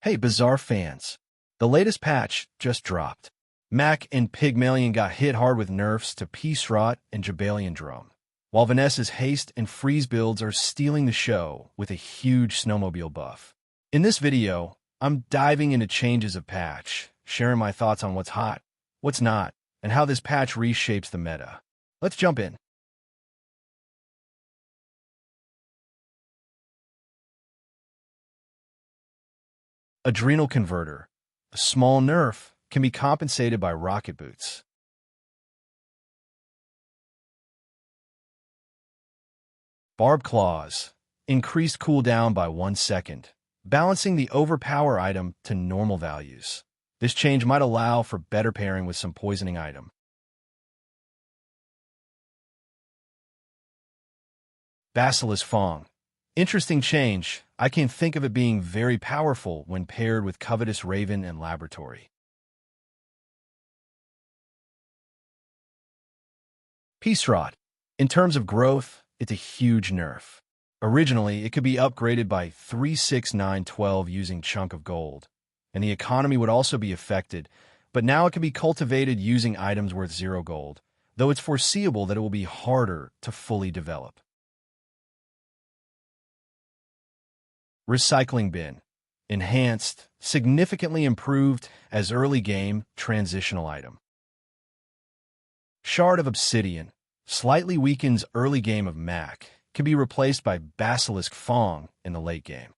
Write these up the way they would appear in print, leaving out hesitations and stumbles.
Hey, Bazaar fans. The latest patch just dropped. Mak and Pygmalion got hit hard with nerfs to Peace Rot and Jabalion Drum, while Vanessa's Haste and Freeze builds are stealing the show with a huge snowmobile buff. In this video, I'm diving into changes of patch, sharing my thoughts on what's hot, what's not, and how this patch reshapes the meta. Let's jump in. Adrenal Converter. A small nerf can be compensated by rocket boots. Barb Claws. Increased cooldown by 1 second, balancing the overpower item to normal values. This change might allow for better pairing with some poisoning item. Basilisk Fong. Interesting change. I can think of it being very powerful when paired with Covetous Raven and Laboratory. Peace Rot. In terms of growth, it's a huge nerf. Originally, it could be upgraded by 36912 using Chunk of Gold, and the economy would also be affected, but now it can be cultivated using items worth 0 gold, though it's foreseeable that it will be harder to fully develop. Recycling Bin. Enhanced, significantly improved as early game transitional item. Shard of Obsidian. Slightly weakens early game of Mak. Can be replaced by Basilisk Fong in the late game.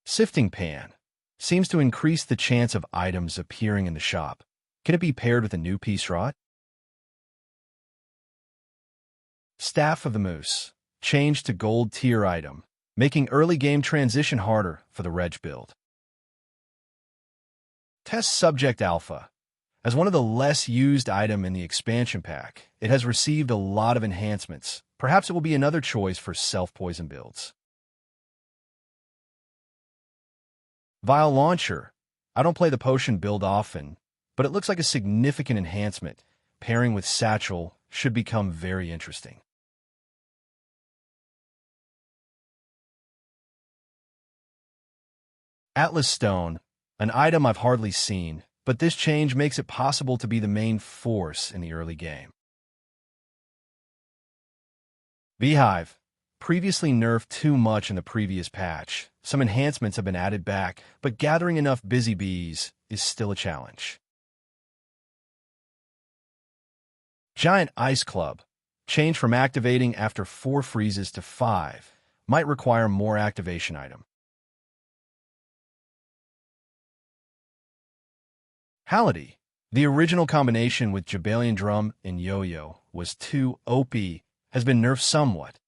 Sifting Pan. Seems to increase the chance of items appearing in the shop. Can it be paired with a new Peace Rot? Staff of the Moose. Change to gold tier item, making early game transition harder for the Reg build. Test Subject Alpha. As one of the less used item in the expansion pack, it has received a lot of enhancements. Perhaps it will be another choice for self-poison builds. Vial Launcher. I don't play the potion build often, but it looks like a significant enhancement. Pairing with Satchel should become very interesting. Atlas Stone, an item I've hardly seen, but this change makes it possible to be the main force in the early game. Beehive. Previously nerfed too much in the previous patch. Some enhancements have been added back, but gathering enough busy bees is still a challenge. Giant Ice Club. Change from activating after 4 freezes to 5. Might require more activation item. Hality. The original combination with Jabalion Drum and Yo-Yo was too OP, has been nerfed somewhat.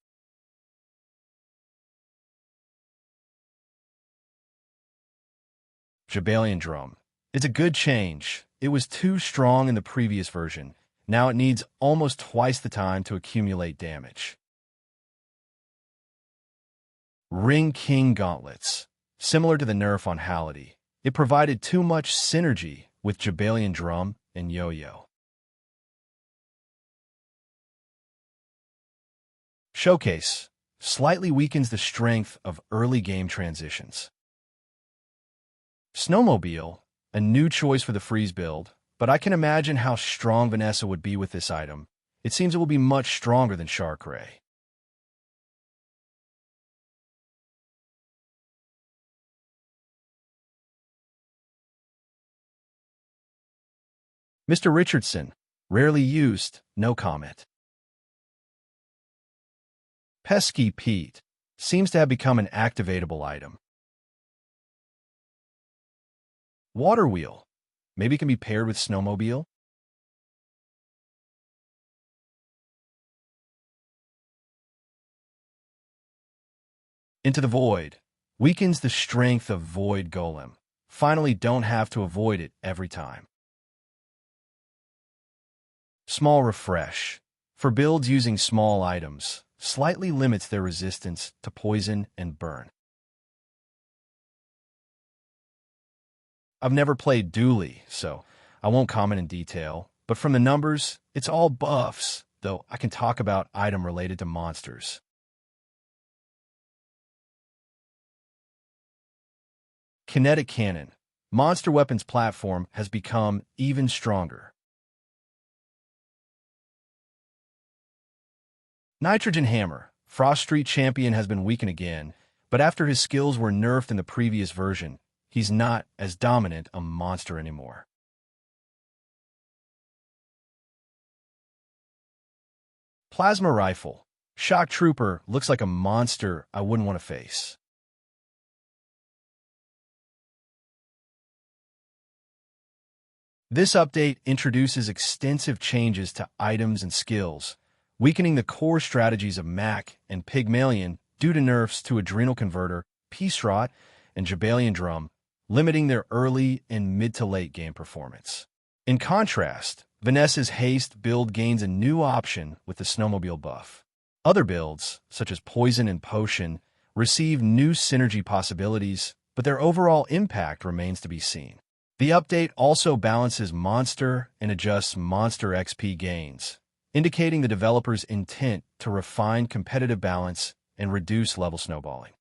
Jabalion Drum. It's a good change. It was too strong in the previous version. Now it needs almost twice the time to accumulate damage. Ring King Gauntlets. Similar to the nerf on Hality, it provided too much synergy with Jabalion Drum and Yo-Yo. Showcase. Slightly weakens the strength of early game transitions. Snowmobile. A new choice for the freeze build, but I can imagine how strong Vanessa would be with this item. It seems it will be much stronger than Shark Ray. Mr. Richardson. Rarely used, no comment. Pesky Pete. Seems to have become an activatable item. Water Wheel. Maybe it can be paired with Snowmobile. Into the Void. Weakens the strength of Void Golem. Finally don't have to avoid it every time. Small Refresh. For builds using small items, slightly limits their resistance to poison and burn. I've never played Dooley, so I won't comment in detail, but from the numbers, it's all buffs, though I can talk about item related to monsters. Kinetic Cannon, monster weapons platform, has become even stronger. Nitrogen Hammer, Frost Street champion, has been weakened again, but after his skills were nerfed in the previous version, he's not as dominant a monster anymore. Plasma Rifle, Shock Trooper, looks like a monster I wouldn't want to face. This update introduces extensive changes to items and skills, weakening the core strategies of Mak and Pyg due to nerfs to Adrenal Converter, Peace Rot, and Jabalion Drum, limiting their early and mid to late game performance. In contrast, Vanessa's Haste build gains a new option with the Snowmobile buff. Other builds, such as Poison and Potion, receive new synergy possibilities, but their overall impact remains to be seen. The update also balances monster and adjusts monster XP gains, indicating the developer's intent to refine competitive balance and reduce level snowballing.